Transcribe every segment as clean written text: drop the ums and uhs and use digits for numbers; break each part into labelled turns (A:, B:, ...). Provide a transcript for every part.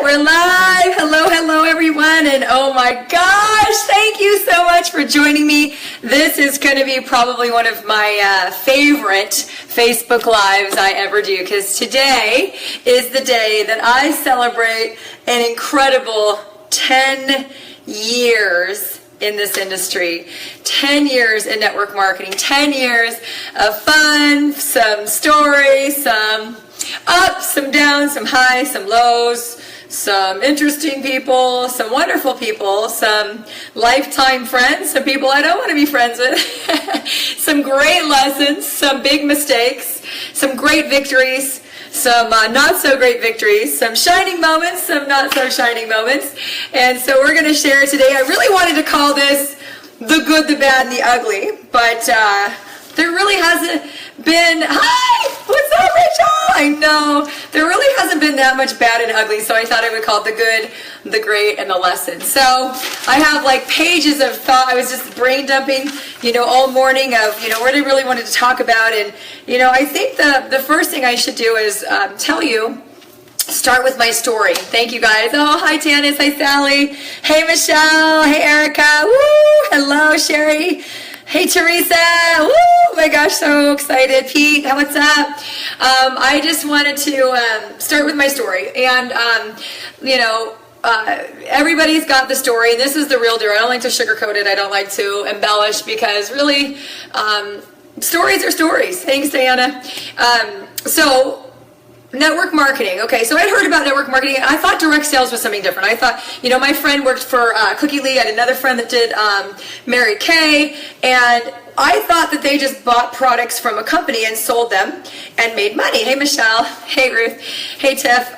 A: we're live. Hello, everyone. And oh my gosh, thank you so much for joining me. This is going to be probably one of my favorite Facebook Lives I ever do, because today is the day that I celebrate an incredible 10 years in this industry. 10 years in network marketing, 10 years of fun, some stories, some ups, some downs, some highs, some lows, some interesting people, some wonderful people, some lifetime friends, some people I don't want to be friends with, some great lessons, some big mistakes, some great victories, some not so great victories, some shining moments, some not so shining moments. And so we're going to share today. I really wanted to call this the good, the bad, and the ugly, but there really hasn't been, hi, what's up, Rachel? I know, there really hasn't been that much bad and ugly, so I thought I would call it the good, the great, and the lesson. So I have like pages of thought. I was just brain dumping, all morning of, what I really wanted to talk about. And, I think the first thing I should do is start with my story. Thank you guys. Oh, hi Tanis, hi Sally, hey Michelle, hey Erica, woo, hello Sherry. Hey Teresa, woo, oh my gosh, so excited. Pete, what's up? I just wanted to start with my story. And, everybody's got the story. This is the real deal. I don't like to sugarcoat it. I don't like to embellish, because really, stories are stories. Thanks, Diana. So, network marketing. Okay, so I'd heard about network marketing, and I thought direct sales was something different. I thought, my friend worked for Cookie Lee. I had another friend that did Mary Kay, and I thought that they just bought products from a company and sold them and made money. Hey, Michelle. Hey, Ruth. Hey, Tiff.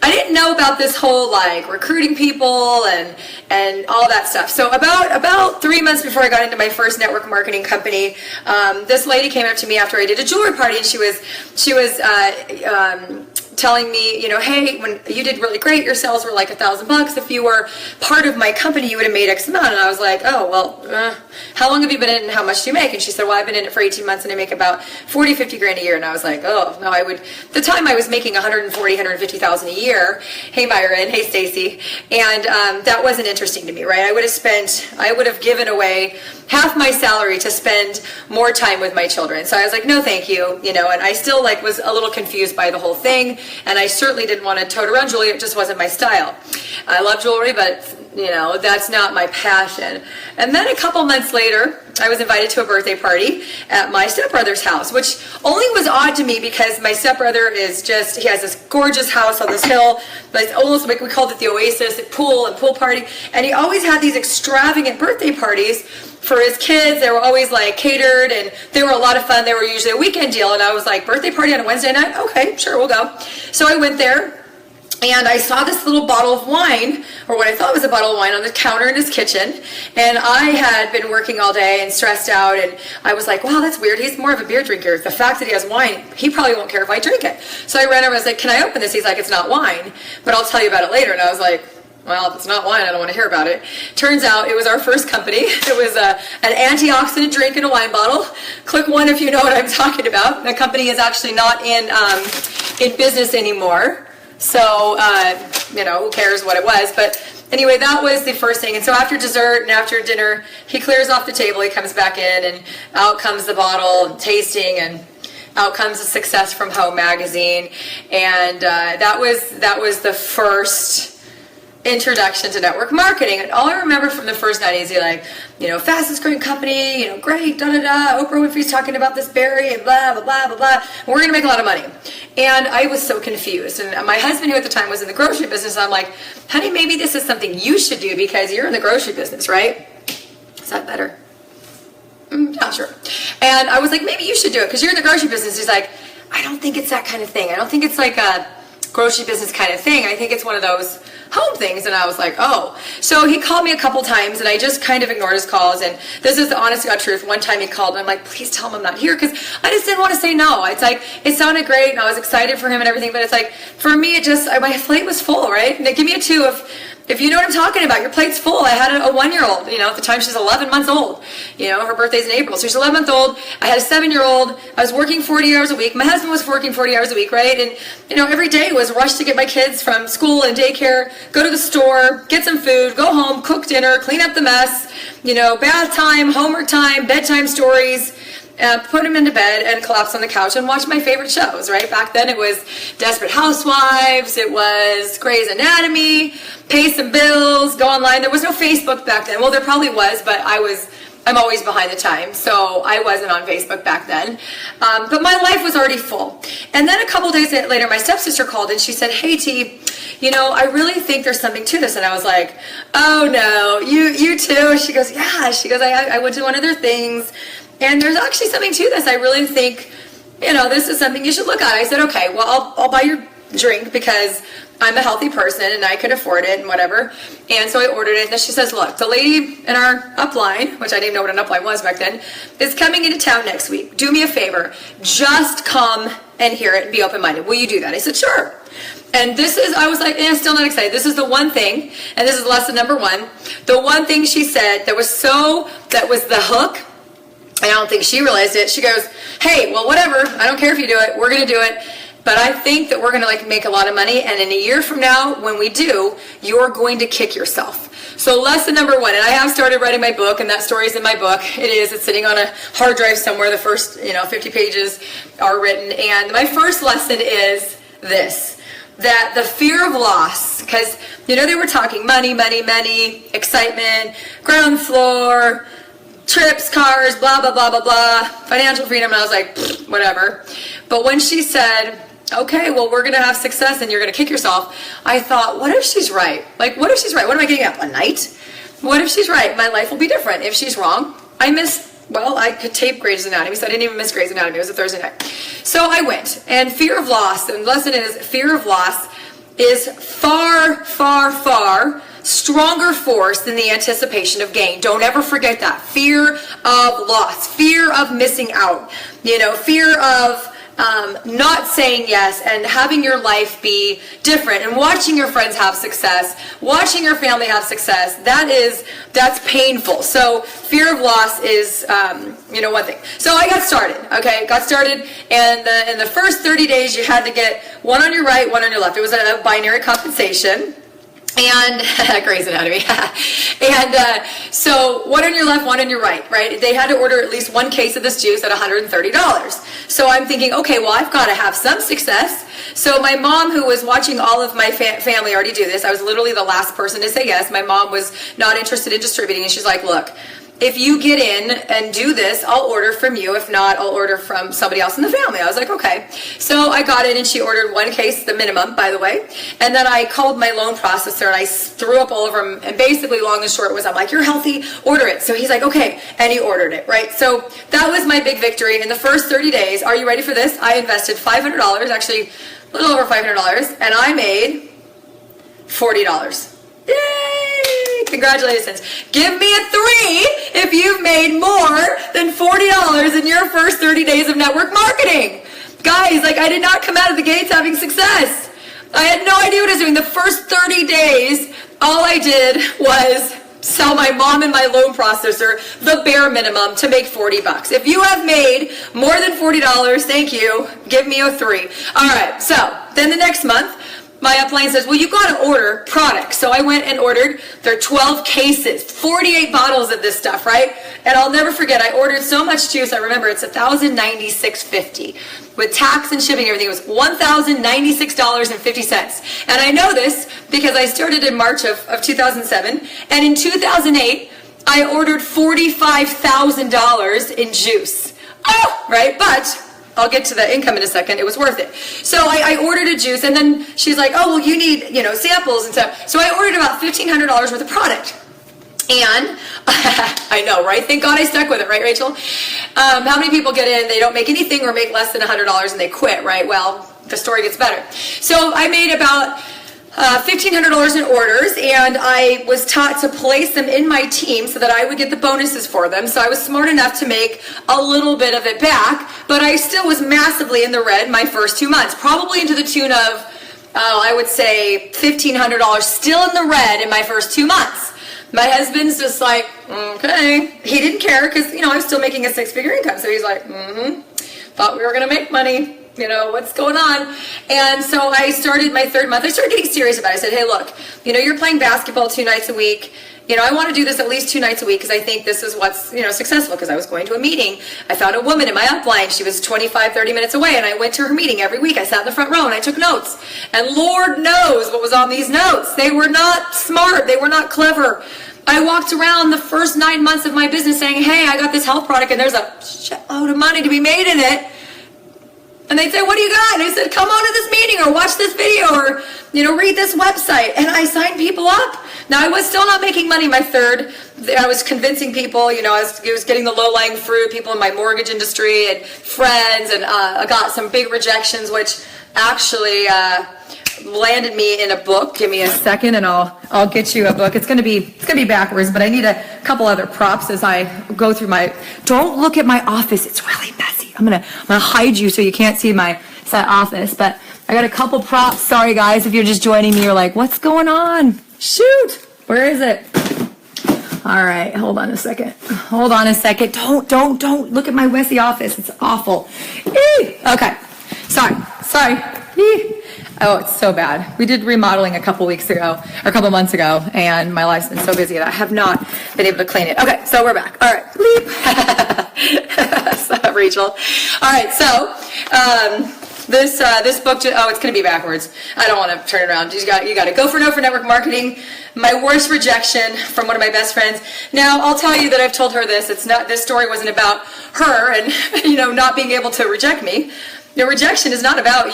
A: I didn't know about this whole recruiting people and all that stuff. So about 3 months before I got into my first network marketing company, this lady came up to me after I did a jewelry party, and she was telling me, hey, when you did really great, your sales were like $1,000. If you were part of my company, you would have made X amount. And I was like, oh, well, how long have you been in it and how much do you make? And she said, well, I've been in it for 18 months and I make about 40, 50 grand a year. And I was like, oh, no, at the time I was making 140, 150,000 a year. Hey, Myron. Hey, Stacy. And that wasn't interesting to me, right? I would have given away half my salary to spend more time with my children. So I was like, no, thank you. And I still was a little confused by the whole thing. And I certainly didn't want to tote around jewelry. It just wasn't my style. I love jewelry, but that's not my passion. And then a couple months later, I was invited to a birthday party at my stepbrother's house, which only was odd to me because my stepbrother he has this gorgeous house on this hill, but it's almost like we called it the Oasis, pool party. And he always had these extravagant birthday parties for his kids. They were always catered, and they were a lot of fun. They were usually a weekend deal. And I was like, birthday party on a Wednesday night? Okay, sure, we'll go. So I went there. And I saw this little bottle of wine, or what I thought was a bottle of wine, on the counter in his kitchen. And I had been working all day and stressed out, and I was like, wow, that's weird. He's more of a beer drinker. The fact that he has wine, he probably won't care if I drink it. So I ran over and I was like, can I open this? He's like, it's not wine, but I'll tell you about it later. And I was like, well, if it's not wine, I don't want to hear about it. Turns out it was our first company. It was an antioxidant drink in a wine bottle. Click one if you know what I'm talking about. The company is actually not in business anymore. So, who cares what it was. But anyway, that was the first thing. And so after dessert and after dinner, he clears off the table. He comes back in, and out comes the bottle and tasting, and out comes a Success from Home magazine. And that was the first introduction to network marketing. And all I remember from the first night is fastest growing company, great, da-da-da, Oprah Winfrey's talking about this berry and blah, blah, blah, blah, blah. And we're going to make a lot of money. And I was so confused. And my husband, who at the time was in the grocery business, I'm like, honey, maybe this is something you should do because you're in the grocery business, right? Is that better? Yeah, sure. And I was like, maybe you should do it because you're in the grocery business. He's like, I don't think it's that kind of thing. I don't think it's like a grocery business kind of thing. I think it's one of those home things. And I was like, oh. So he called me a couple times, and I just kind of ignored his calls. And this is the honest to God truth. One time he called, and I'm like, please tell him I'm not here, because I just didn't want to say no. It's like, it sounded great, and I was excited for him and everything, but it's like, for me, my plate was full, right? And they give me a 2 If you know what I'm talking about, your plate's full. I had a 1-year-old, at the time she's 11 months old. Her birthday's in April. So she's 11 months old. I had a 7-year-old. I was working 40 hours a week. My husband was working 40 hours a week, right? And, every day was rush to get my kids from school and daycare, go to the store, get some food, go home, cook dinner, clean up the mess, bath time, homework time, bedtime stories. Put him into bed and collapse on the couch and watch my favorite shows, right? Back then it was Desperate Housewives, it was Grey's Anatomy, pay some bills, go online. There was no Facebook back then. Well, there probably was, but I'm always behind the time, so I wasn't on Facebook back then. But my life was already full. And then a couple days later, my stepsister called and she said, hey, T, I really think there's something to this. And I was like, oh no, you too? She goes, yeah. She goes, I went to one of their things. And there's actually something to this. I really think, this is something you should look at. I said, okay, well, I'll buy your drink because I'm a healthy person and I can afford it and whatever. And so I ordered it. And then she says, look, the lady in our upline, which I didn't even know what an upline was back then, is coming into town next week. Do me a favor. Just come and hear it and be open-minded. Will you do that? I said, sure. And I was like, still not excited. This is the one thing, and this is lesson number 1. The one thing she said that was the hook. I don't think she realized it. She goes, hey, well, whatever. I don't care if you do it. We're going to do it. But I think that we're going to make a lot of money. And in a year from now, when we do, you're going to kick yourself. So lesson number 1, and I have started writing my book, and that story is in my book. It's sitting on a hard drive somewhere. The first, 50 pages are written. And my first lesson is this, that the fear of loss, because, they were talking money, excitement, ground floor, trips, cars, blah, blah, blah, blah, blah, financial freedom, and I was like, whatever. But when she said, okay, well, we're going to have success and you're going to kick yourself, I thought, what if she's right? What if she's right? What am I getting up, a night? What if she's right? My life will be different. If she's wrong, I could tape Grey's Anatomy, so I didn't even miss Grey's Anatomy. It was a Thursday night. So I went, and fear of loss, and the lesson is, fear of loss is far, far, far stronger force than the anticipation of gain. Don't ever forget that. Fear of loss, fear of missing out, fear of not saying yes and having your life be different and watching your friends have success, watching your family have success. That's painful. So fear of loss is, one thing. So I got started, and in the first 30 days you had to get one on your right, one on your left. It was a binary compensation. And Grey's Anatomy. And so one on your left, one on your right? They had to order at least one case of this juice at $130. So I'm thinking, okay, well, I've got to have some success. So my mom, who was watching all of my family already do this, I was literally the last person to say yes. My mom was not interested in distributing, and she's like, look, if you get in and do this, I'll order from you. If not, I'll order from somebody else in the family. I was like, okay. So I got in, and she ordered one case, the minimum, by the way. And then I called my loan processor, and I threw up all over him. And basically, long and short was, I'm like, you're healthy, order it. So he's like, okay. And he ordered it, right? So that was my big victory. In the first 30 days, are you ready for this? I invested $500, actually a little over $500, and I made $40. Yay! Congratulations. Give me a 3 if you've made more than $40 in your first 30 days of network marketing. Guys, I did not come out of the gates having success. I had no idea what I was doing. The first 30 days, all I did was sell my mom and my loan processor the bare minimum to make $40. If you have made more than $40, thank you. Give me a 3. All right, so then the next month, my upline says, well, you got to order products. So I went and ordered their 12 cases, 48 bottles of this stuff, right? And I'll never forget, I ordered so much juice. I remember it's $1,096.50. With tax and shipping and everything, it was $1,096.50. And I know this because I started in March of 2007. And in 2008, I ordered $45,000 in juice. Oh, right? But I'll get to the income in a second. It was worth it. So I ordered a juice, and then she's like, oh, well, you need, samples and stuff. So I ordered about $1,500 worth of product. And I know, right? Thank God I stuck with it, right, Rachel? How many people get in, they don't make anything or make less than $100 and they quit, right? Well, the story gets better. So I made about $1,500 in orders, and I was taught to place them in my team so that I would get the bonuses for them. So I was smart enough to make a little bit of it back, but I still was massively in the red my first 2 months, probably into the tune of I would say $1,500 still in the red in my first 2 months. My husband's just like, okay. He didn't care because, I was still making a 6-figure income. So he's like, thought we were going to make money. What's going on? And so I started my 3rd month. I started getting serious about it. I said, hey, look, you're playing basketball 2 nights a week. I want to do this at least 2 nights a week because I think this is what's, successful. Because I was going to a meeting. I found a woman in my upline. She was 25, 30 minutes away. And I went to her meeting every week. I sat in the front row and I took notes. And Lord knows what was on these notes. They were not smart. They were not clever. I walked around the first 9 months of my business saying, hey, I got this health product and there's a shitload of money to be made in it. And they'd say, what do you got? And I said, come on to this meeting or watch this video or, read this website. And I signed people up. Now, I was still not making money my 3rd. I was convincing people, I was getting the low-lying fruit, people in my mortgage industry and friends. And I got some big rejections, which actually landed me in a book. Give me a second and I'll get you a book. It's gonna be backwards, but I need a couple other props as I go through don't look at my office. It's really messy. I'm gonna hide you so you can't see my set office, but I got a couple props. Sorry guys, if you're just joining me, you're like, what's going on? Shoot, where is it? All right, hold on a second. Don't look at my messy office. It's awful. Okay, sorry. Oh, it's so bad. We did remodeling a couple months ago, and my life's been so busy that I have not been able to clean it. Okay, so we're back. All right, bleep. Stop, Rachel. All right, so this book. It's going to be backwards. I don't want to turn it around. You got to go for no for network marketing. My worst rejection from one of my best friends. Now, I'll tell you that I've told her this. This story wasn't about her and not being able to reject me. Your rejection is not about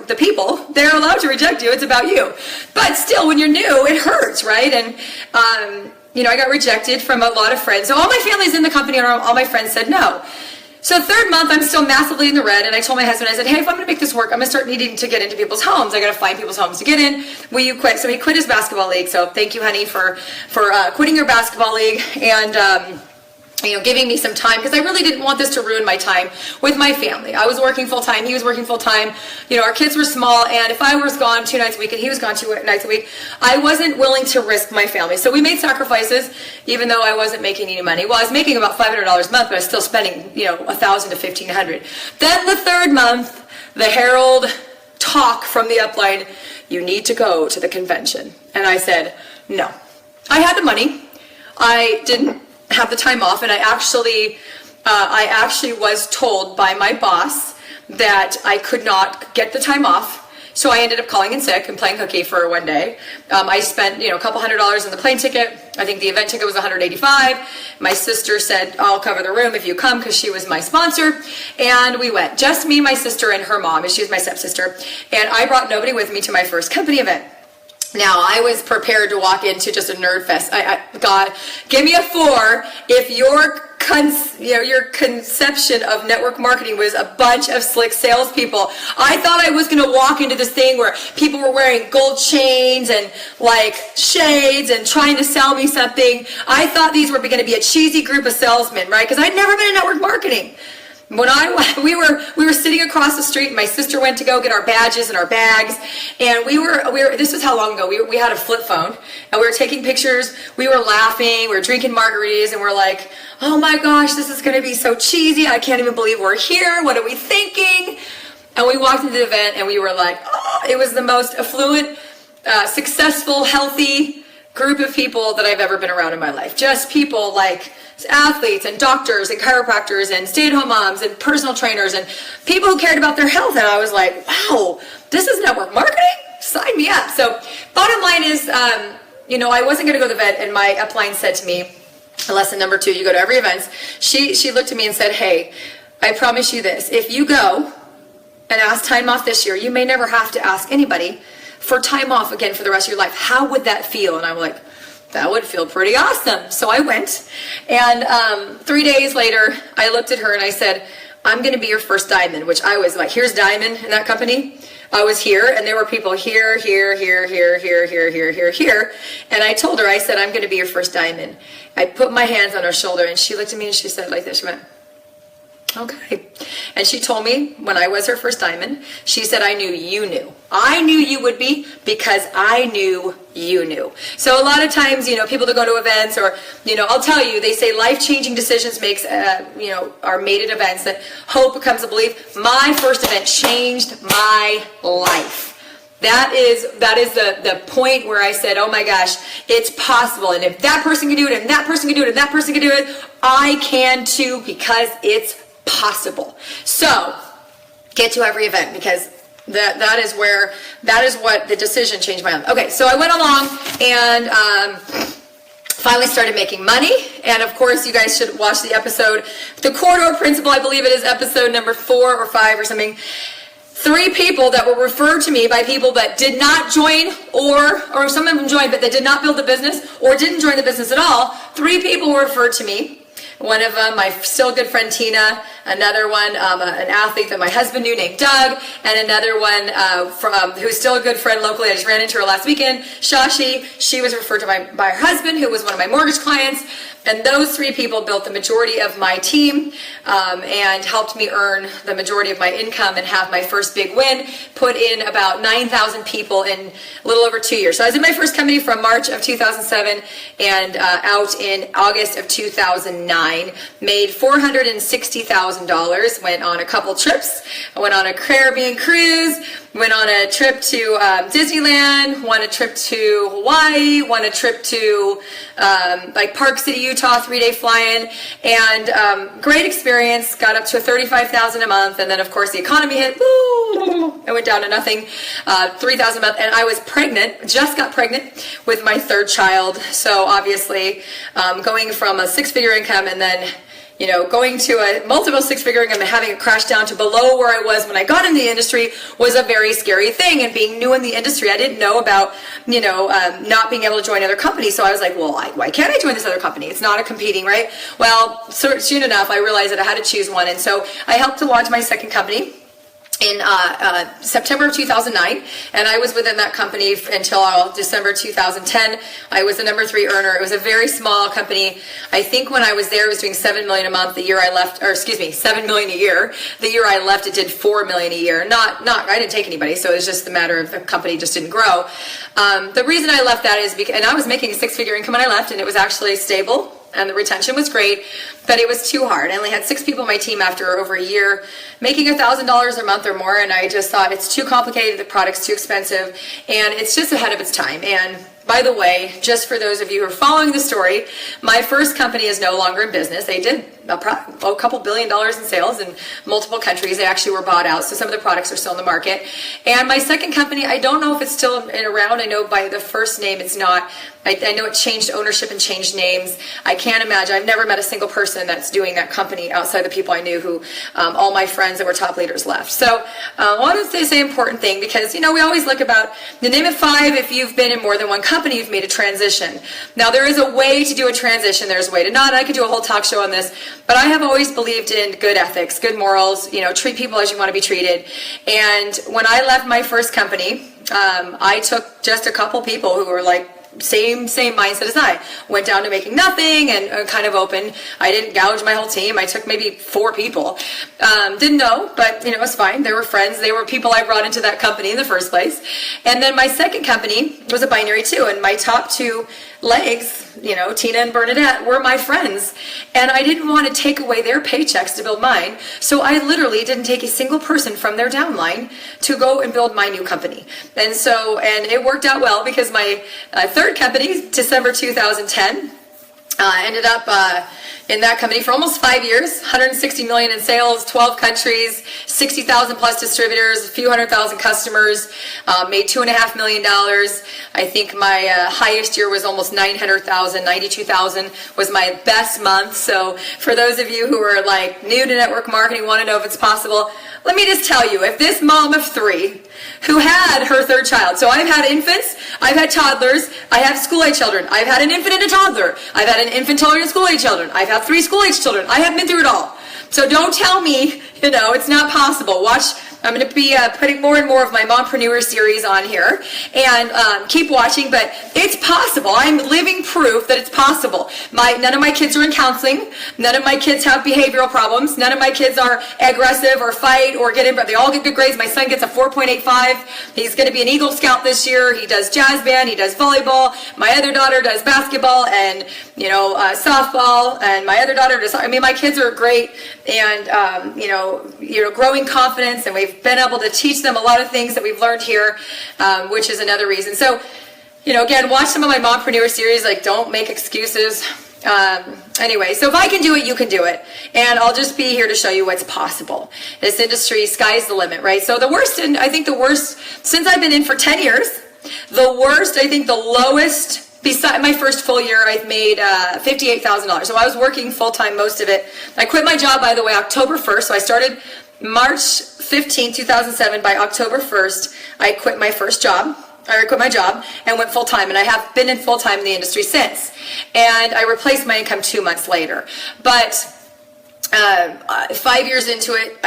A: the people. They're allowed to reject you. It's about you. But still, when you're new, it hurts, right? And, I got rejected from a lot of friends. So all my family's in the company and all my friends said no. So 3rd month, I'm still massively in the red. And I told my husband, I said, hey, if I'm going to make this work, I'm going to start needing to get into people's homes. I got to find people's homes to get in. Will you quit? So he quit his basketball league. So thank you, honey, for quitting your basketball league. And, giving me some time because I really didn't want this to ruin my time with my family. I was working full time. He was working full time. Our kids were small. And if I was gone 2 nights a week and he was gone 2 nights a week, I wasn't willing to risk my family. So we made sacrifices, even though I wasn't making any money. Well, I was making about $500 a month, but I was still spending, $1,000 to $1,500. Then the 3rd month, the Herald talk from the upline, you need to go to the convention. And I said, no. I had the money. I didn't have the time off, and I actually was told by my boss that I could not get the time off. So I ended up calling in sick and playing hooky for one day. I spent, a couple $100 on the plane ticket. I think the event ticket was $185. My sister said, I'll cover the room if you come, because she was my sponsor. And we went, just me, my sister, and her mom, and she was my stepsister. And I brought nobody with me to my first company event. Now, I was prepared to walk into just a nerd fest. God, give me a 4 if your conception of network marketing was a bunch of slick salespeople. I thought I was going to walk into this thing where people were wearing gold chains and shades and trying to sell me something. I thought these were going to be a cheesy group of salesmen, right? Because I'd never been in network marketing. When we were sitting across the street, and my sister went to go get our badges and our bags, and we were this was how long ago, we had a flip phone, and we were taking pictures, we were laughing, we were drinking margaritas, and we're like, oh my gosh, this is going to be so cheesy, I can't even believe we're here, what are we thinking? And we walked into the event, and we were like, oh, it was the most affluent, successful, healthy group of people that I've ever been around in my life. Just people like athletes and doctors and chiropractors and stay-at-home moms and personal trainers and people who cared about their health. And I was like, wow, this is network marketing? Sign me up. So bottom line is, I wasn't going to go to the vet, and my upline said to me, lesson number 2, you go to every event. She looked at me and said, hey, I promise you this, if you go and ask time off this year, you may never have to ask anybody for time off again for the rest of your life. How would that feel? And I'm like, that would feel pretty awesome. So I went, and 3 days later, I looked at her and I said, I'm going to be your first diamond, which I was like, here's diamond in that company. I was here, and there were people here, here, here, here, here, here, here, here, here. And I told her, I said, I'm going to be your first diamond. I put my hands on her shoulder, and she looked at me and she said like this, she went, Okay. And she told me when I was her first diamond, she said, I knew you knew. I knew you would be because I knew you knew. So a lot of times, people that go to events or, I'll tell you, they say life-changing decisions are made at events, that hope becomes a belief. My first event changed my life. That is the point where I said, oh my gosh, it's possible. And if that person can do it, and that person can do it, and that person can do it, I can too, because it's possible. So get to every event, because that is what the decision changed my life. Okay, so I went along and finally started making money. And of course, you guys should watch the episode, The Corridor Principle. I believe it is episode number 4 or 5 or something. 3 people that were referred to me by people that did not join, or some of them joined, but they did not build the business or didn't join the business at all. 3 people were referred to me. One of them, my still good friend Tina, another one, an athlete that my husband knew named Doug, and another one who's still a good friend locally. I just ran into her last weekend, Shashi. She was referred to by her husband, who was one of my mortgage clients. And those 3 people built the majority of my team and helped me earn the majority of my income and have my first big win, put in about 9,000 people in a little over 2 years. So I was in my first company from March of 2007 and out in August of 2009, made $460,000, went on a couple trips. I went on a Caribbean cruise, went on a trip to Disneyland, won a trip to Hawaii, won a trip to Park City, Utah, 3-day fly-in, and great experience. Got up to $35,000 a month, and then of course the economy hit. I went down to nothing, $3,000 a month, and I was pregnant. Just got pregnant with my 3rd child. So obviously, going from a 6-figure income and then going to a multiple 6-figure income and having it crash down to below where I was when I got in the industry was a very scary thing. And being new in the industry, I didn't know about, not being able to join other companies. So I was like, well, why can't I join this other company? It's not a competing, right? Well, soon enough, I realized that I had to choose one. And so I helped to launch my second company in September of 2009, and I was within that company until December 2010. I was the number 3 earner. It was a very small company. I think when I was there, it was doing $7 million a month. The year I left, $7 million a year. The year I left, it did $4 million a year. I didn't take anybody, so it was just a matter of the company just didn't grow. The reason I left that is because, and I was making a 6-figure income when I left, and it was actually stable. And the retention was great, but it was too hard. I only had 6 people on my team after over a year, making $1,000 a month or more, and I just thought it's too complicated, the product's too expensive, and it's just ahead of its time. And by the way, just for those of you who are following the story, my first company is no longer in business. They did a couple $1 billion in sales in multiple countries. They actually were bought out, so some of the products are still in the market. And my second company, I don't know if it's still around. I know by the first name it's not. I know it changed ownership and changed names. I can't imagine. I've never met a single person that's doing that company outside the people I knew who, all my friends that were top leaders left. So I want to say an important thing because, we always look about the name of 5 if you've been in more than one company, you've made a transition. Now, there is a way to do a transition. There's a way to not. I could do a whole talk show on this, but I have always believed in good ethics, good morals, treat people as you want to be treated. And when I left my first company, I took just a couple people who were like, same mindset as I went down to making nothing and kind of open. I didn't gouge my whole team. I took maybe 4 people. Didn't know, but it was fine. They were friends. They were people I brought into that company in the first place. And then my second company was a binary too. And my top 2 legs, Tina and Bernadette, were my friends. And I didn't want to take away their paychecks to build mine. So I literally didn't take a single person from their downline to go and build my new company. And it worked out well because my third company, December 2010, ended up in that company for almost 5 years, 160 million in sales, 12 countries, 60,000 plus distributors, a few 100,000 customers, made $2.5 million. I think my highest year was almost 900,000, 92,000 was my best month. So for those of you who are like new to network marketing, want to know if it's possible, let me just tell you, if this mom of 3 who had her 3rd child, so I've had infants, I've had toddlers, I have school-age children, I've had an infant and a toddler, I've had an infant, toddler, and school-age children, I've had 3 school-age children, I have been through it all. So don't tell me, it's not possible. Watch I'm going to be putting more and more of my Mompreneur series on here, and keep watching, but it's possible. I'm living proof that it's possible. None of my kids are in counseling. None of my kids have behavioral problems. None of my kids are aggressive or fight or get in, but they all get good grades. My son gets a 4.85. He's going to be an Eagle Scout this year. He does jazz band. He does volleyball. My other daughter does basketball and, softball, and my other daughter does, my kids are great, and, growing confidence, and we've been able to teach them a lot of things that we've learned here, which is another reason. So, again, watch some of my Mompreneur series, like don't make excuses. Anyway, so if I can do it, you can do it. And I'll just be here to show you what's possible. This industry, sky's the limit, right? So the worst, since I've been in for 10 years, the lowest, beside my first full year, I've made $58,000. So I was working full-time most of it. I quit my job, by the way, October 1st. So I started March 15, 2007. By October 1st, I quit my job and went full-time, and I have been in full-time in the industry since. And I replaced my income 2 months later. But 5 years into it,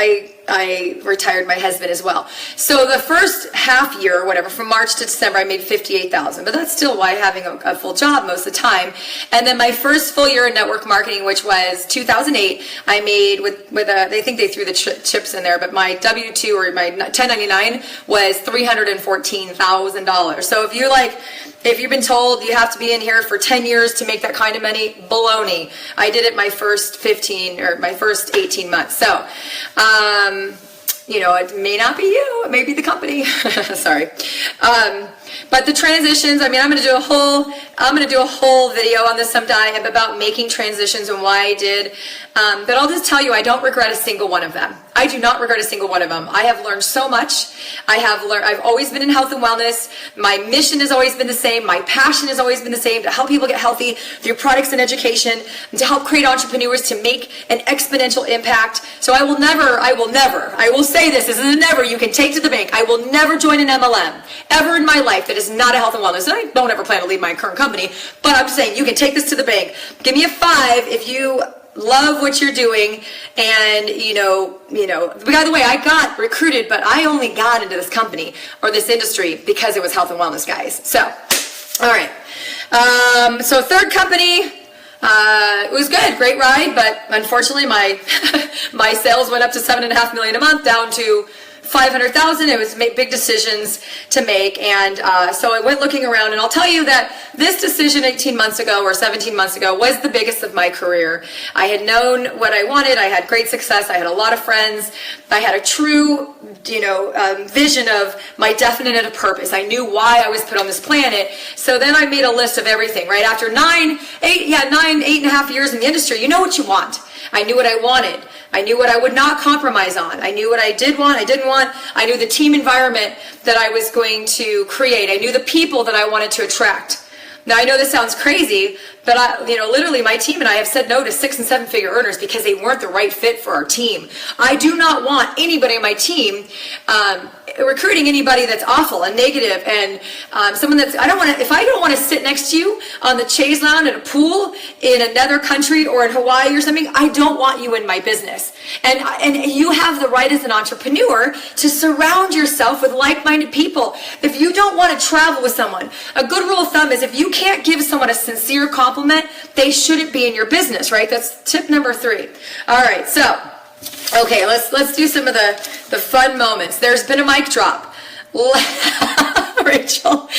A: I retired my husband as well. So the first half year, or whatever, from March to December, I made $58,000. But that's still why having a full job most of the time. And then my first full year in network marketing, which was 2008, I made they think they threw the chips in there, but my W-2 or my 1099 was $314,000. So if you've been told you have to be in here for 10 years to make that kind of money, baloney. I did it my first 18 months. So, it may not be you, it may be the company. Sorry. But the transitions, I'm going to do a whole video on this sometime about making transitions and why I did. But I'll just tell you, I don't regret a single one of them. I do not regret a single one of them. I have learned so much. I've always been in health and wellness. My mission has always been the same. My passion has always been the same, to help people get healthy through products and education, and to help create entrepreneurs to make an exponential impact. So I will say this is a never you can take to the bank. I will never join an MLM ever in my life that is not a health and wellness. And I don't ever plan to leave my current company, but I'm saying you can take this to the bank. Give me a 5 if you love what you're doing. And by the way, I got recruited, but I only got into this company or this industry because it was health and wellness, guys. So, all right. So third company, it was good, great ride, but unfortunately my my sales went up to $7.5 million a month, down to $500,000. It was big decisions to make, and so I went looking around, and I'll tell you that this decision 18 months ago or 17 months ago was the biggest of my career. I had known what I wanted. I had great success. I had a lot of friends. I had a true, vision of my definite purpose. I knew why I was put on this planet. So then I made a list of everything, right? After 8.5 years in the industry, you know what you want. I knew what I wanted. I knew what I would not compromise on. I knew what I did want, I didn't want. I knew the team environment that I was going to create. I knew the people that I wanted to attract. Now, I know this sounds crazy, but literally my team and I have said no to 6- and 7-figure earners because they weren't the right fit for our team. I do not want anybody on my team recruiting anybody that's awful and negative, and someone that's, if I don't want to sit next to you on the chaise lounge at a pool in another country or in Hawaii or something, I don't want you in my business. And you have the right as an entrepreneur to surround yourself with like-minded people. If you don't want to travel with someone, a good rule of thumb is if you can't give someone a sincere compliment, they shouldn't be in your business, right? That's tip number 3. All right, so, okay, let's do some of the fun moments. There's been a mic drop. Rachel,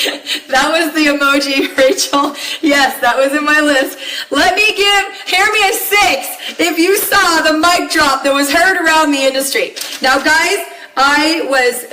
A: that was the emoji, Rachel. Yes, that was in my list. Hear me a 6 if you saw the mic drop that was heard around the industry. Now, guys, I was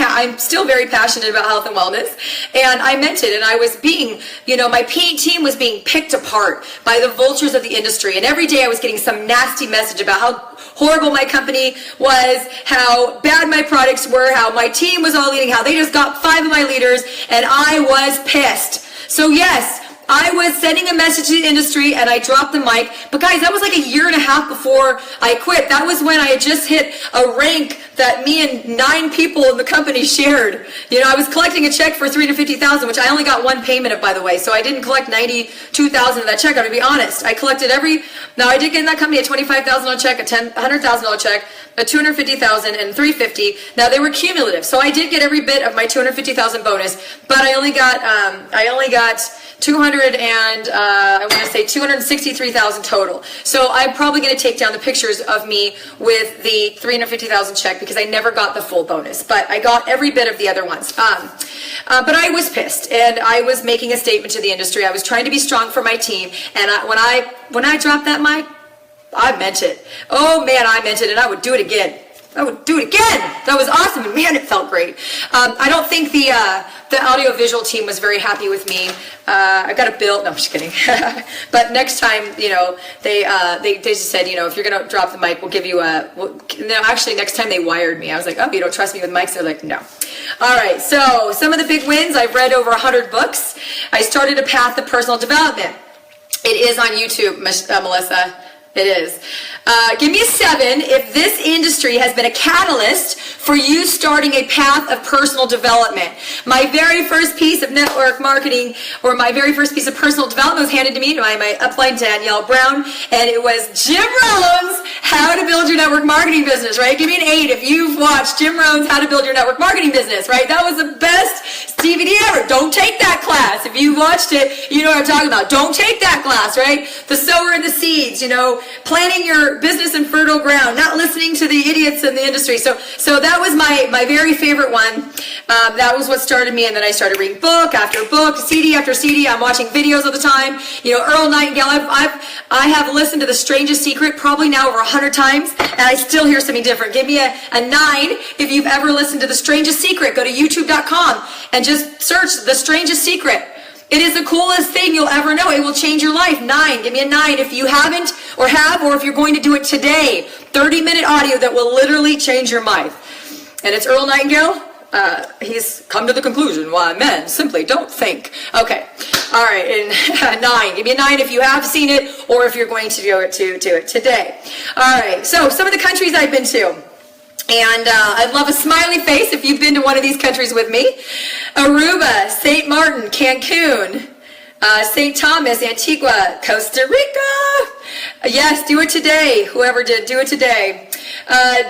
A: I'm still very passionate about health and wellness, and I meant it, and I was being, my team was being picked apart by the vultures of the industry, and every day I was getting some nasty message about how horrible my company was, how bad my products were, how my team was all leading, how they just got 5 of my leaders, and I was pissed. So yes, I was sending a message to the industry and I dropped the mic. But guys, that was like a year and a half before I quit. That was when I had just hit a rank that me and 9 people in the company shared. You know, I was collecting a check for $350,000, which I only got one payment of, by the way. So I didn't collect $92,000 of that check. I'm gonna be honest. I collected now I did get in that company a $25,000 check, a $100,000 check, a $250,000 and $350. Now they were cumulative, so I did get every bit of my $250,000 bonus, but I only got $263,000 total. So I'm probably going to take down the pictures of me with the $350,000 check because I never got the full bonus, but I got every bit of the other ones. But I was pissed, and I was making a statement to the industry. I was trying to be strong for my team, and when I dropped that mic, I meant it. Oh man, I meant it, and I would do it again. I would do it again. That was awesome, and man, it felt great. I don't think the audiovisual team was very happy with me. I got a bill. No, I'm just kidding. But next time, you know, they just said, you know, if you're gonna drop the mic, we'll give you actually, next time they wired me. I was like, oh, you don't trust me with mics? They're like, no. All right. So some of the big wins. I've read over 100 books. I started a path of personal development. It is on YouTube, Melissa. It is. Give me a 7 if this industry has been a catalyst for you starting a path of personal development. My very first piece of network marketing, or my very first piece of personal development, was handed to me by my upline Danielle Brown, and it was Jim Rohn's How to Build Your Network Marketing Business, right? Give me an 8 if you've watched Jim Rohn's How to Build Your Network Marketing Business, right? That was the best DVD ever. Don't take that class. If you watched it, you know what I'm talking about. Don't take that class, right? The sower and the seeds, you know, planting your business in fertile ground, not listening to the idiots in the industry. So that was my very favorite one. That was what started me, and then I started reading book after book, CD after CD. I'm watching videos all the time. You know, Earl Nightingale. I have listened to The Strangest Secret probably now over 100 times, and I still hear something different. Give me a 9 if you've ever listened to The Strangest Secret. Go to youtube.com and just search The Strangest Secret. It is the coolest thing you'll ever know. It will change your life. 9. Give me a 9 if you haven't or have, or if you're going to do it today. 30-minute audio that will literally change your life. And it's Earl Nightingale. He's come to the conclusion why men simply don't think. Okay. All right. And 9. Give me a 9 if you have seen it, or if you're going to do it today. All right. So some of the countries I've been to. And I'd love a smiley face if you've been to one of these countries with me. Aruba, St. Martin, Cancun, St. Thomas, Antigua, Costa Rica. Yes, do it today. Whoever did, do it today.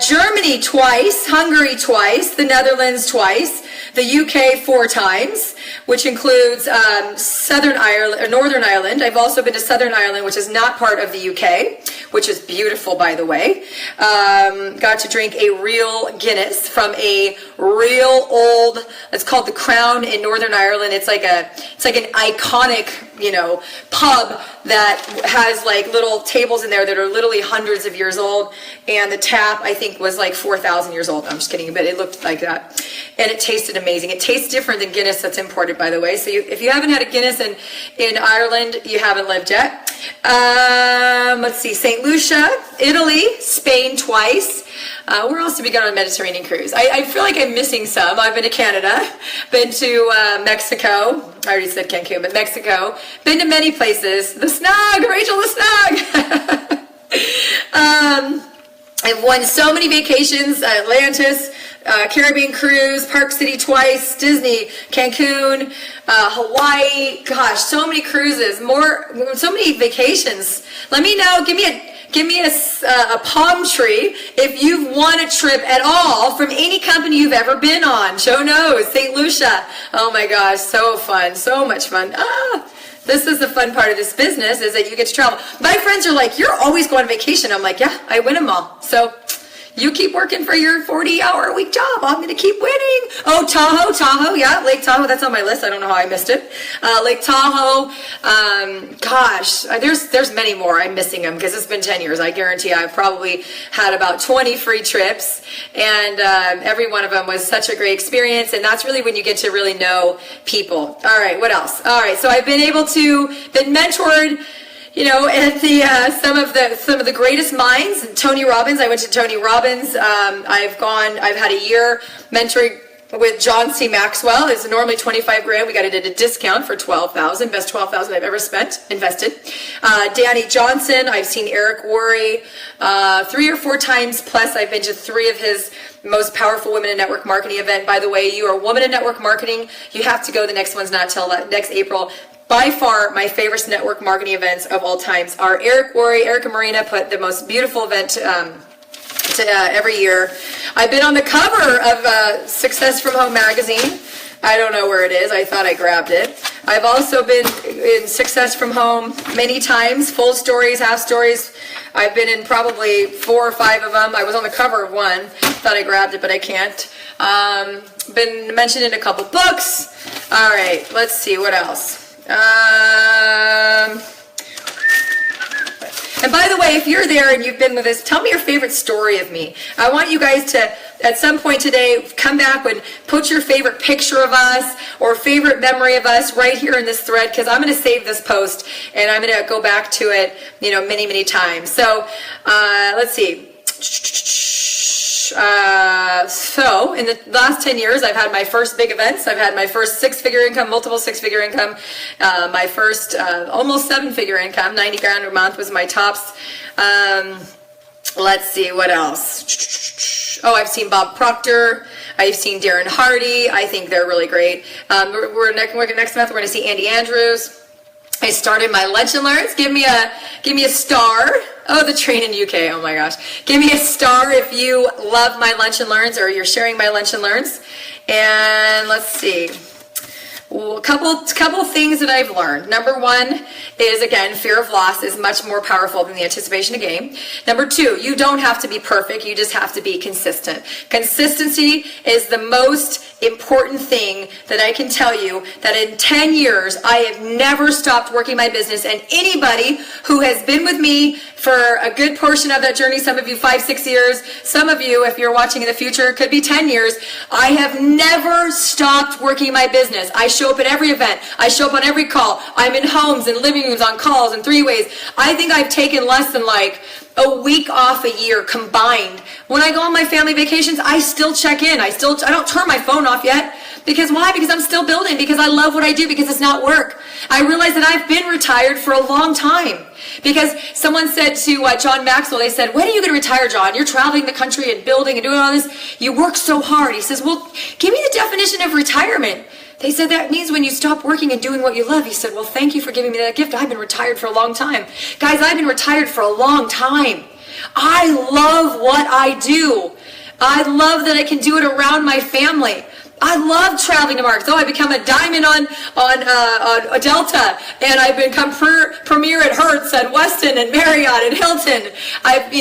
A: Germany twice, Hungary twice, the Netherlands twice, the UK 4 times, which includes Southern Ireland, or Northern Ireland. I've also been to Southern Ireland, which is not part of the UK, which is beautiful, by the way. Got to drink a real Guinness from a real old, it's called the Crown in Northern Ireland. It's like an iconic, you know, pub that has like little tables in there that are literally hundreds of years old, and the tap I think was like 4,000 years old. I'm just kidding, but it looked like that, and it tasted amazing. It tastes different than Guinness that's imported, by the way. So if you haven't had a Guinness in Ireland, you haven't lived yet. Let's see, St. Lucia, Italy, Spain twice. Where else did we go on a Mediterranean cruise? I feel like I'm missing some. I've been to Canada, been to Mexico. I already said Cancun, but Mexico. Been to many places. The Snug, Rachel, the Snug. I've won so many vacations. Atlantis, Caribbean cruise, Park City twice, Disney, Cancun, Hawaii. Gosh, so many cruises, so many vacations. Let me know. Give me a palm tree if you've won a trip at all from any company you've ever been on. Show knows. St. Lucia. Oh my gosh, so fun. So much fun. This is the fun part of this business, is that you get to travel. My friends are like, you're always going on vacation. I'm like, yeah, I win them all. So you keep working for your 40-hour-a-week job. I'm going to keep winning. Oh, Tahoe, yeah, Lake Tahoe. That's on my list. I don't know how I missed it. Lake Tahoe. Gosh, there's many more. I'm missing them because it's been 10 years. I guarantee I've probably had about 20 free trips, and every one of them was such a great experience. And that's really when you get to really know people. All right, what else? All right, so I've been mentored, you know, at the some of the greatest minds. Tony Robbins. I went to Tony Robbins. I've had a year mentoring with John C. Maxwell. It's normally 25 grand. We got it at a discount for 12,000. Best 12,000 I've ever invested. Danny Johnson. I've seen Eric Worre 3 or 4 times. Plus, I've been to 3 of his most powerful women in network marketing event. By the way, you are a woman in network marketing. You have to go. The next one's not till next April. By far, my favorite network marketing events of all times are Eric Worre. Eric and Marina put the most beautiful event every year. I've been on the cover of Success from Home magazine. I don't know where it is. I thought I grabbed it. I've also been in Success from Home many times, full stories, half stories. I've been in probably 4 or 5 of them. I was on the cover of one. Thought I grabbed it, but I can't. Been mentioned in a couple books. All right, let's see what else. And by the way, if you're there and you've been with us, tell me your favorite story of me. I want you guys to, at some point today, come back and put your favorite picture of us or favorite memory of us right here in this thread, because I'm going to save this post and I'm going to go back to it, many, many times. So let's see. So in the last 10 years, I've had my first big events. I've had my first 6-figure income, multiple 6-figure income, my first almost 7-figure income, 90 grand a month was my tops. Let's see, what else? Oh, I've seen Bob Proctor. I've seen Darren Hardy. I think they're really great. Next month, we're going to see Andy Andrews. I started my Lunch and Learns. Give me a star. Oh, the train in UK. Oh my gosh. Give me a star if you love my Lunch and Learns or you're sharing my Lunch and Learns. And let's see. A couple things that I've learned. Number 1 is, again, fear of loss is much more powerful than the anticipation of gain. Number 2, you don't have to be perfect. You just have to be consistent. Consistency is the most important thing that I can tell you, that in 10 years, I have never stopped working my business. And anybody who has been with me for a good portion of that journey, some of you 5-6 years, some of you, if you're watching in the future, could be 10 years, I have never stopped working my business. I show up at every event. I show up on every call. I'm in homes and living rooms on calls and 3-ways. I think I've taken less than like a week off a year combined. When I go on my family vacations, I still check in. I don't turn my phone off yet. Because why? Because I'm still building. Because I love what I do. Because it's not work. I realize that I've been retired for a long time. Because someone said to John Maxwell, they said, when are you going to retire, John? You're traveling the country and building and doing all this. You work so hard. He says, well, give me the definition of retirement. They said, that means when you stop working and doing what you love. He said, well, thank you for giving me that gift. I've been retired for a long time. Guys, I've been retired for a long time. I love what I do. I love that I can do it around my family. I love traveling to markets. Oh, I become a diamond on a Delta, and I've become premier at Hertz and Westin and Marriott and Hilton. I've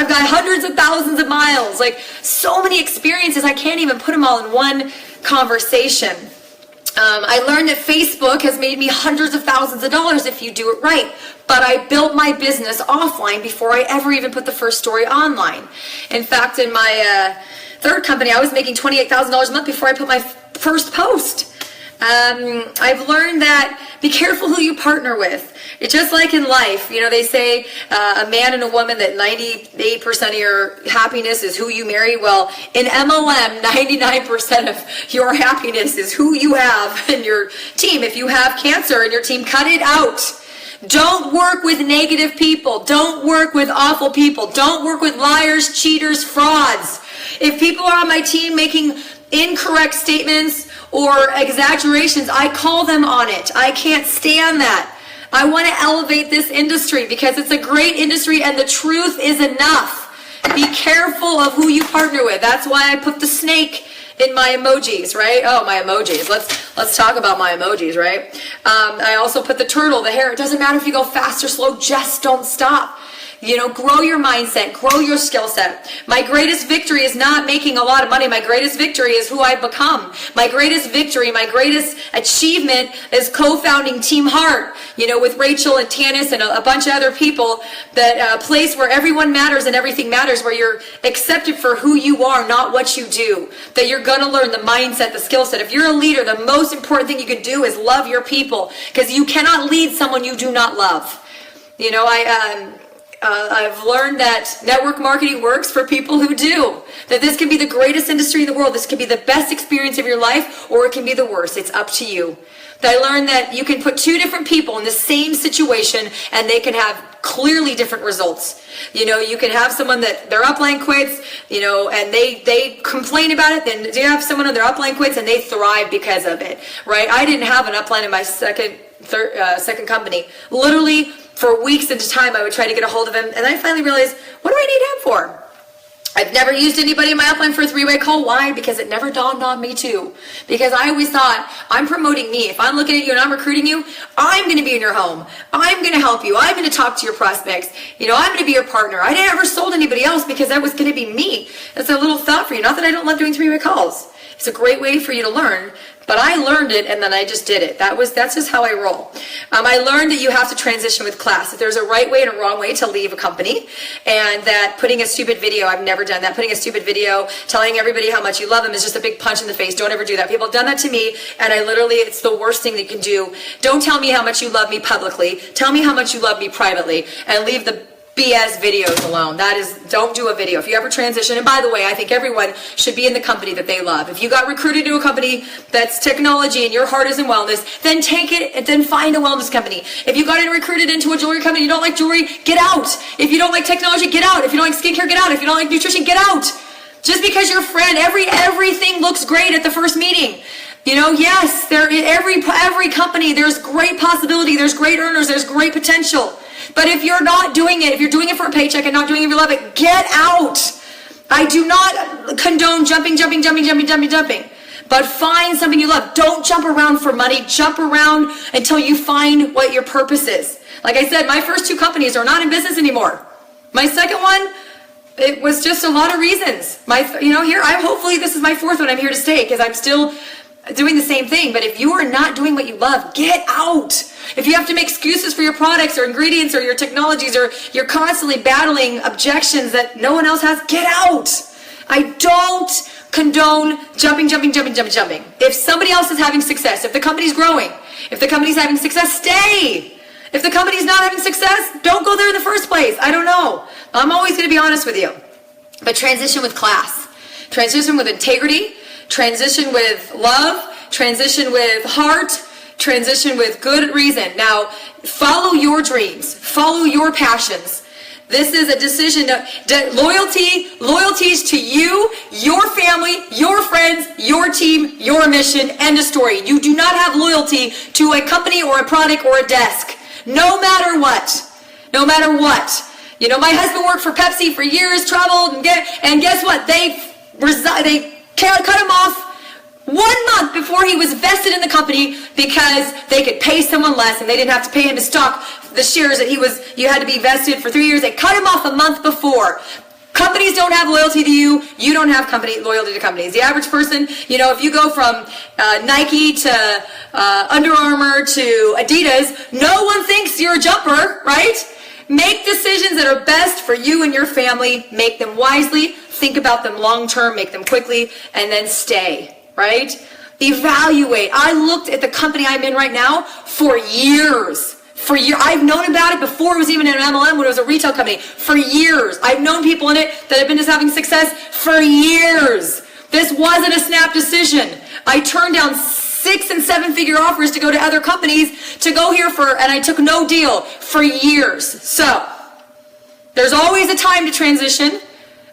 A: got hundreds of thousands of miles, like so many experiences. I can't even put them all in one conversation. I learned that Facebook has made me hundreds of thousands of dollars if you do it right. But I built my business offline before I ever even put the first story online. In fact, in my third company, I was making $28,000 a month before I put my first post. I've learned that be careful who you partner with. It's just like in life, they say a man and a woman, that 98% of your happiness is who you marry. Well, in MLM, 99% of your happiness is who you have in your team. If you have cancer in your team, cut it out. Don't work with negative people. Don't work with awful people. Don't work with liars, cheaters, frauds. If people are on my team making incorrect statements or exaggerations, I call them on it. I can't stand that. I want to elevate this industry because it's a great industry and the truth is enough. Be careful of who you partner with. That's why I put the snake in my emojis, right? Oh, my emojis. Let's talk about my emojis, right? I also put the turtle, the hare. It doesn't matter if you go fast or slow, just don't stop. Grow your mindset, grow your skill set. My greatest victory is not making a lot of money. My greatest victory is who I've become. My greatest victory, my greatest achievement is co-founding Team Heart, with Rachel and Tanis and a bunch of other people, that place where everyone matters and everything matters, where you're accepted for who you are, not what you do. That you're going to learn the mindset, the skill set. If you're a leader, the most important thing you can do is love your people, because you cannot lead someone you do not love. I've learned that network marketing works for people who do. That this can be the greatest industry in the world. This can be the best experience of your life, or it can be the worst. It's up to you. That I learned that you can put two different people in the same situation and they can have clearly different results. You can have someone that their upline quits, and they complain about it. Then you have someone on their upline quits and they thrive because of it, right? I didn't have an upline in my second company. Literally for weeks at a time, I would try to get a hold of him, and I finally realized, what do I need him for? I've never used anybody in my upline for a three-way call. Why? Because it never dawned on me too. Because I always thought, I'm promoting me. If I'm looking at you and I'm recruiting you, I'm going to be in your home. I'm going to help you. I'm going to talk to your prospects. I'm going to be your partner. I never sold anybody else because that was going to be me. That's a little thought for you. Not that I don't love doing three-way calls. It's a great way for you to learn. But I learned it, and then I just did it. That's just how I roll. I learned that you have to transition with class. That there's a right way and a wrong way to leave a company, and that putting a stupid video, I've never done that. Putting a stupid video, telling everybody how much you love them is just a big punch in the face. Don't ever do that. People have done that to me, and it's the worst thing that you can do. Don't tell me how much you love me publicly. Tell me how much you love me privately, and leave the BS videos alone. Don't do a video. If you ever transition, and by the way, I think everyone should be in the company that they love. If you got recruited to a company that's technology and your heart is in wellness, then take it and then find a wellness company. If you got recruited into a jewelry company, you don't like jewelry, get out. If you don't like technology, get out. If you don't like skincare, get out. If you don't like nutrition, get out. Just because your friend, everything looks great at the first meeting. Yes, every company, there's great possibility, there's great earners, there's great potential. But if you're not doing it, if you're doing it for a paycheck and not doing it if you love it, get out. I do not condone jumping. But find something you love. Don't jump around for money. Jump around until you find what your purpose is. Like I said, my first two companies are not in business anymore. My second one, it was just a lot of reasons. Hopefully this is my fourth one. I'm here to stay because I'm still doing the same thing. But if you are not doing what you love, get out. If you have to make excuses for your products or ingredients or your technologies, or you're constantly battling objections that no one else has, get out. I don't condone jumping. If somebody else is having success, if the company's growing, if the company's having success, stay. If the company's not having success, don't go there in the first place. I don't know. I'm always going to be honest with you. But transition with class. Transition with integrity. Transition with love. Transition with heart. Transition with good reason. Now, follow your dreams. Follow your passions. This is a decision. Loyalty is to you, your family, your friends, your team, your mission, end of story. You do not have loyalty to a company or a product or a desk. No matter what. No matter what. My husband worked for Pepsi for years, traveled, and guess what? They cut him off 1 month before he was vested in the company because they could pay someone less and they didn't have to pay him his stock, the shares that you had to be vested for 3 years. They cut him off a month before. Companies don't have loyalty to you. You don't have loyalty to companies. The average person, if you go from Nike to Under Armour to Adidas, no one thinks you're a jumper, right? Make decisions that are best for you and your family. Make them wisely. Think about them long term. Make them quickly. And then stay. Right? Evaluate. I looked at the company I'm in right now for years. I've known about it before it was even an MLM, when it was a retail company. For years. I've known people in it that have been just having success for years. This wasn't a snap decision. I turned down 6- and 7-figure offers to go to other companies to go here and I took no deal for years. So, there's always a time to transition.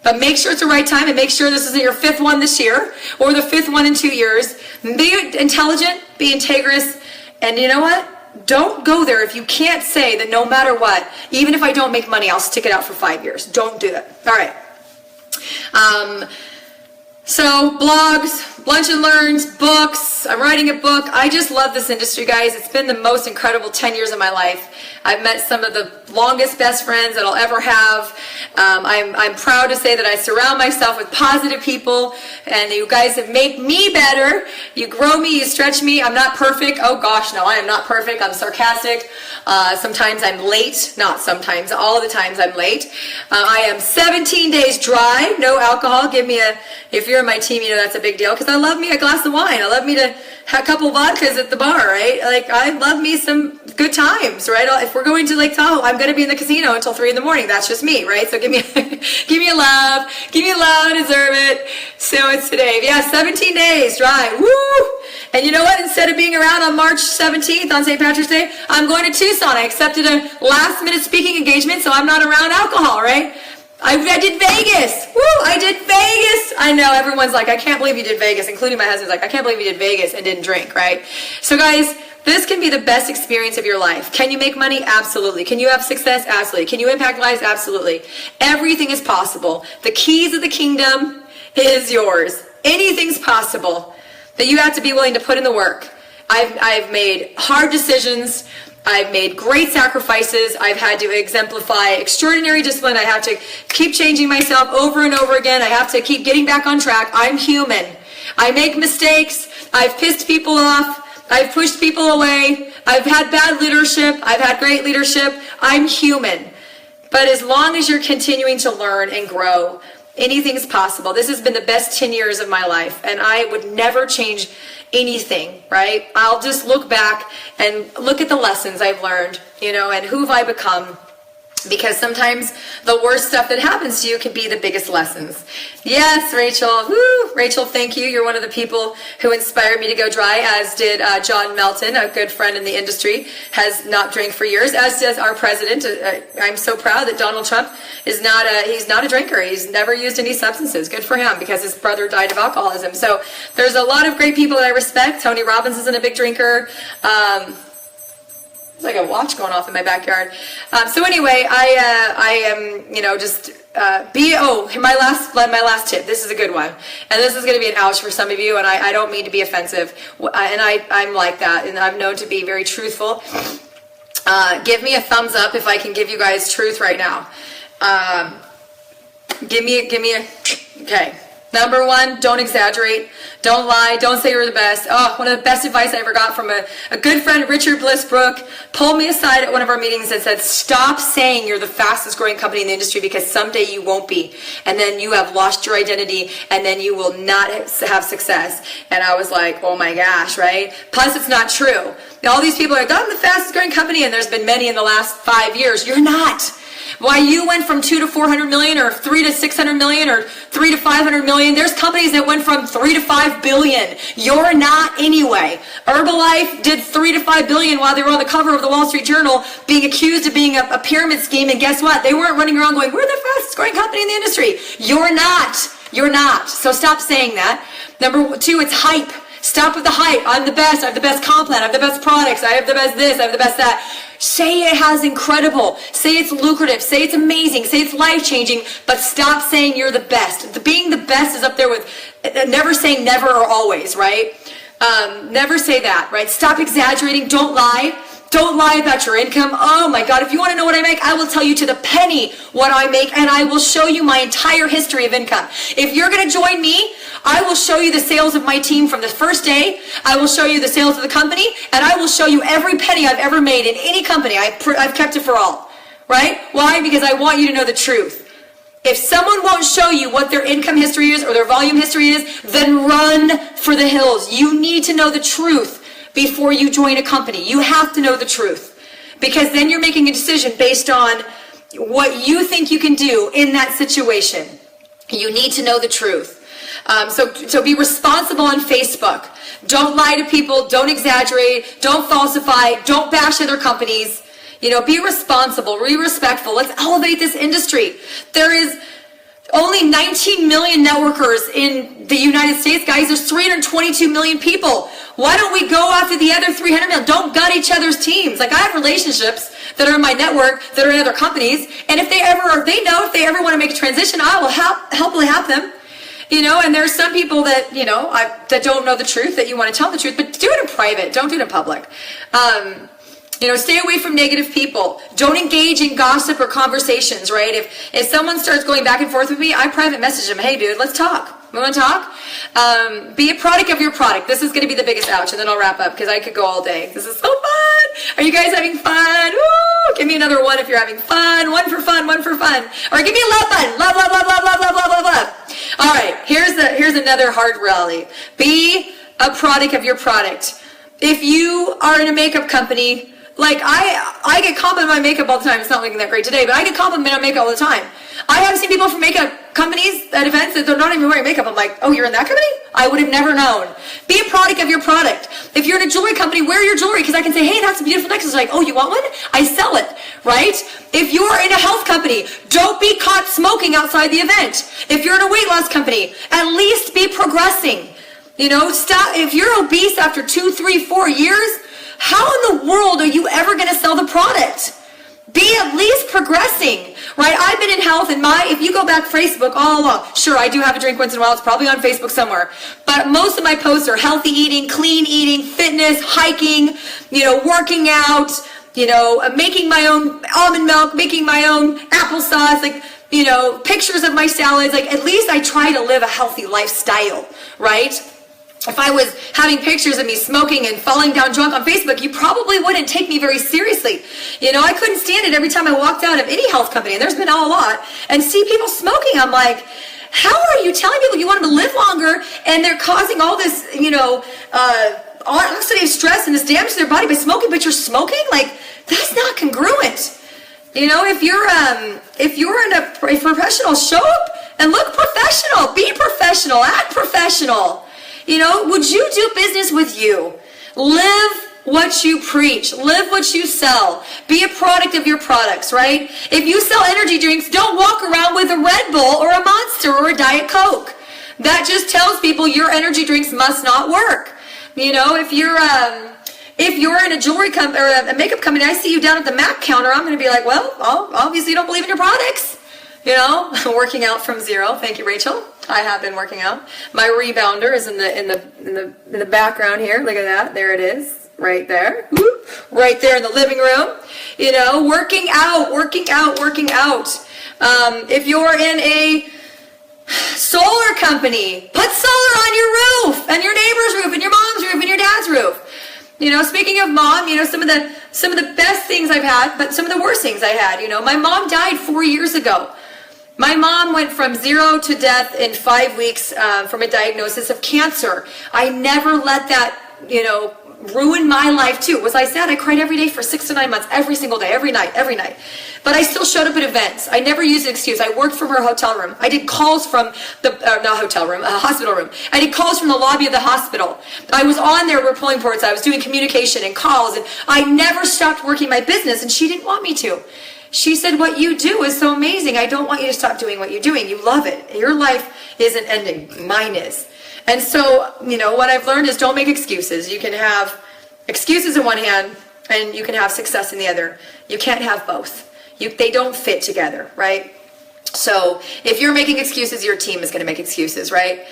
A: But make sure it's the right time, and make sure this isn't your 5th one this year or the 5th one in 2 years. Be intelligent, be integrous, and you know what? Don't go there if you can't say that no matter what, even if I don't make money, I'll stick it out for 5 years. Don't do it. All right. So blogs, lunch and learns, books. I'm writing a book. I just love this industry, guys. It's been the most incredible 10 years of my life. I've met some of the longest best friends that I'll ever have. I'm proud to say that I surround myself with positive people, and you guys have made me better. You grow me, you stretch me. I'm not perfect. Oh gosh, no, I am not perfect. I'm sarcastic. Sometimes I'm late. Not sometimes. All the times I'm late. I am 17 days dry, no alcohol. If you're on my team, you know that's a big deal, because I love me a glass of wine. I love me to a couple vodkas at the bar, right? Like, I love me some good times, right? If we're going to Lake Tahoe, I'm going to be in the casino until 3 a.m. That's just me, right? So give me a love. Give me a love. I deserve it. So it's today. Yeah, 17 days, right? Woo! And you know what? Instead of being around on March 17th on St. Patrick's Day, I'm going to Tucson. I accepted a last-minute speaking engagement, so I'm not around alcohol, right? I did Vegas. Woo! I did Vegas. I know everyone's like, I can't believe you did Vegas, including my husband's like, I can't believe you did Vegas and didn't drink, right? So guys, this can be the best experience of your life. Can you make money? Absolutely. Can you have success? Absolutely. Can you impact lives? Absolutely. Everything is possible. The keys of the kingdom is yours. Anything's possible, but you have to be willing to put in the work. I've made hard decisions. I've made great sacrifices. I've had to exemplify extraordinary discipline. I have to keep changing myself over and over again. I have to keep getting back on track. I'm human. I make mistakes. I've pissed people off. I've pushed people away. I've had bad leadership. I've had great leadership. I'm human. But as long as you're continuing to learn and grow, anything's possible. This has been the best 10 years of my life, and I would never change anything, right? I'll just look back and look at the lessons I've learned, and who have I become. Because sometimes the worst stuff that happens to you can be the biggest lessons. Yes, Rachel. Woo! Rachel, thank you. You're one of the people who inspired me to go dry, as did John Melton, a good friend in the industry, has not drank for years, as does our president. I'm so proud that Donald Trump is he's not a drinker. He's never used any substances. Good for him, because his brother died of alcoholism. So there's a lot of great people that I respect. Tony Robbins isn't a big drinker. Like a watch going off in my backyard. So anyway, I am, just my last tip. This is a good one, and this is going to be an ouch for some of you, and I don't mean to be offensive, and I'm like that, and I'm known to be very truthful. Give me a thumbs up if I can give you guys truth right now. Okay. Number one, don't exaggerate. Don't lie. Don't say you're the best. Oh, one of the best advice I ever got from a good friend, Richard Blissbrook, pulled me aside at one of our meetings and said, stop saying you're the fastest growing company in the industry, because someday you won't be. And then you have lost your identity, and then you will not have success. And I was like, oh my gosh, right? Plus, it's not true. All these people are like, I'm the fastest growing company, and there's been many in the last 5 years. You're not. Why you went from 2 to 400 million, or 3 to 600 million, or 3 to 500 million. There's companies that went from 3 to 5 billion. You're not anyway. Herbalife did 3 to 5 billion while they were on the cover of the Wall Street Journal, being accused of being a pyramid scheme. And guess what? They weren't running around going, we're the fastest growing company in the industry. You're not. You're not. So stop saying that. Number two, it's hype. Stop with the hype. I'm the best. I have the best comp plan. I have the best products. I have the best this. I have the best that. Say it has incredible. Say it's lucrative. Say it's amazing. Say it's life-changing. But stop saying you're the best. Being the best is up there with never saying never or always, right? Never say that, right? Stop exaggerating. Don't lie. Don't lie about your income. Oh my God, if you want to know what I make, I will tell you to the penny what I make, and I will show you my entire history of income. If you're going to join me, I will show you the sales of my team from the first day. I will show you the sales of the company, and I will show you every penny I've ever made in any company. I've kept it for all, right? Why? Because I want you to know the truth. If someone won't show you what their income history is or their volume history is, then run for the hills. You need to know the truth before you join a company. You have to know the truth, because then you're making a decision based on what you think you can do in that situation. You need to know the truth. So be responsible on Facebook. Don't lie to people. Don't exaggerate. Don't falsify. Don't bash other companies. Be responsible. Be respectful. Let's elevate this industry. There is only 19 million networkers in the United States, guys. There's 322 million people. Why don't we go after the other 300 million? Don't gut each other's teams. Like, I have relationships that are in my network that are in other companies, and if they ever want to make a transition, I will helpfully help them. And there's some people that, that don't know the truth, that you want to tell the truth, but do it in private. Don't do it in public. Stay away from negative people. Don't engage in gossip or conversations, right? If someone starts going back and forth with me, I private message them. Hey, dude, let's talk. We want to talk? Be a product of your product. This is going to be the biggest ouch, and then I'll wrap up, because I could go all day. This is so fun. Are you guys having fun? Woo! Give me another one if you're having fun. One for fun, one for fun. Or give me a love button. Love, love, love, love, love, love, love, love, love. All right, here's another hard reality. Be a product of your product. If you are in a makeup company, like I get complimented on my makeup all the time. It's not looking that great today, but I get complimented on makeup all the time. I have seen people from makeup companies at events that they're not even wearing makeup. I'm like, oh, you're in that company? I would have never known. Be a product of your product. If you're in a jewelry company, wear your jewelry, because I can say, hey, that's a beautiful necklace. Like, oh, you want one? I sell it, right? If you're in a health company, don't be caught smoking outside the event. If you're in a weight loss company, at least be progressing. You know, stop. If you're obese after 2, 3, 4 years, how in the world are you ever going to sell the product? Be at least progressing, right? I've been in health, and if you go back Facebook all along, sure, I do have a drink once in a while. It's probably on Facebook somewhere. But most of my posts are healthy eating, clean eating, fitness, hiking, working out, making my own almond milk, making my own applesauce, pictures of my salads. Like, at least I try to live a healthy lifestyle, right? If I was having pictures of me smoking and falling down drunk on Facebook, you probably wouldn't take me very seriously. I couldn't stand it every time I walked out of any health company, and there's been a lot, and see people smoking. I'm like, how are you telling people you want them to live longer, and they're causing all this, oxidative stress and this damage to their body by smoking, but you're smoking? Like, that's not congruent. If you're in a professional, show up and look professional, be professional, act professional. Would you do business with you? Live what you preach. Live what you sell. Be a product of your products, right? If you sell energy drinks, don't walk around with a Red Bull or a Monster or a Diet Coke. That just tells people your energy drinks must not work. If you're in a jewelry company or a makeup company, I see you down at the MAC counter, I'm going to be like, well, obviously you don't believe in your products. Working out from zero. Thank you, Rachel. I have been working out. My rebounder is in the background here. Look at that. There it is. Right there. Right there in the living room. Working out. If you're in a solar company, put solar on your roof, and your neighbor's roof, and your mom's roof, and your dad's roof. Speaking of mom, some of the best things I've had, but some of the worst things I had. My mom died 4 years ago. My mom went from 0 to death in 5 weeks from a diagnosis of cancer. I never let that, ruin my life too. Was I sad? I cried every day for 6 to 9 months, every single day, every night. But I still showed up at events. I never used an excuse. I worked from her hotel room. I did calls from hospital room. I did calls from the lobby of the hospital. I was on there repelling reports. I was doing communication and calls, and I never stopped working my business, and she didn't want me to. She said, what you do is so amazing. I don't want you to stop doing what you're doing. You love it. Your life isn't ending. Mine is. And so, what I've learned is don't make excuses. You can have excuses in one hand and you can have success in the other. You can't have both. They don't fit together, right? So if you're making excuses, your team is going to make excuses, right?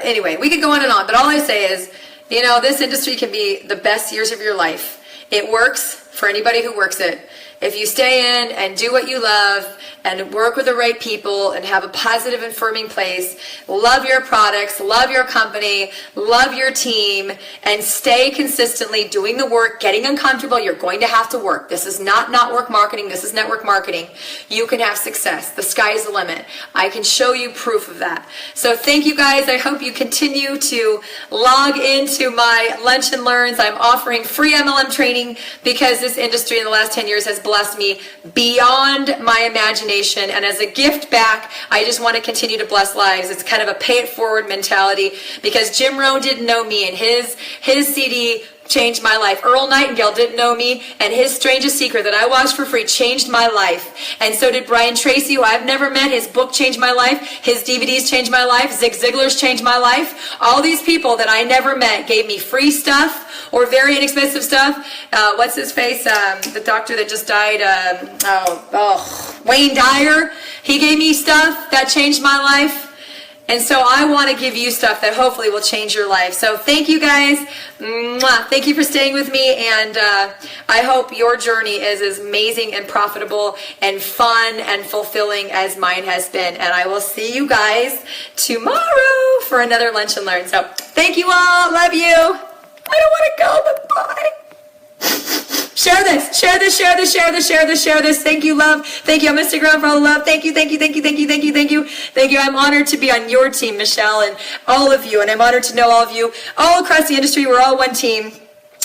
A: Anyway, we could go on and on, but all I say is, this industry can be the best years of your life. It works for anybody who works it. If you stay in and do what you love and work with the right people and have a positive and affirming place, love your products, love your company, love your team, and stay consistently doing the work, getting uncomfortable, you're going to have to work. This is not network marketing. This is network marketing. You can have success. The sky is the limit. I can show you proof of that. So thank you guys. I hope you continue to log into my Lunch and Learns. I'm offering free MLM training because this industry in the last 10 years has blessed me beyond my imagination, and as a gift back, I just want to continue to bless lives. It's kind of a pay it forward mentality, because Jim Rohn didn't know me, and his CD changed my life. Earl Nightingale didn't know me, and his Strangest Secret that I watched for free changed my life. And so did Brian Tracy, who I've never met. His book changed my life. His DVDs changed my life. Zig Ziglar's changed my life. All these people that I never met gave me free stuff or very inexpensive stuff. What's his face? The doctor that just died, Wayne Dyer. He gave me stuff that changed my life. And so I want to give you stuff that hopefully will change your life. So thank you guys. Mwah. Thank you for staying with me. And I hope your journey is as amazing and profitable and fun and fulfilling as mine has been. And I will see you guys tomorrow for another Lunch and Learn. So thank you all. Love you. I don't want to go, but bye. Share this. Share this. Share this. Share this. Share this. Share this. Thank you, love. Thank you. I'm going to stick around for all the love. Thank you. Thank you. Thank you. Thank you. Thank you. Thank you. Thank you. I'm honored to be on your team, Michelle, and all of you. And I'm honored to know all of you all across the industry. We're all one team.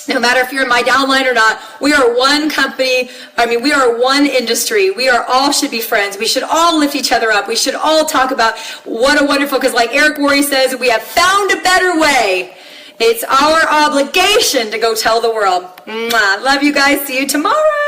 A: No matter if you're in my downline or not, we are one company. We are one industry. We are all should be friends. We should all lift each other up. We should all talk about what a wonderful, because like Eric Worre says, we have found a better way. It's our obligation to go tell the world. Mwah. Love you guys. See you tomorrow.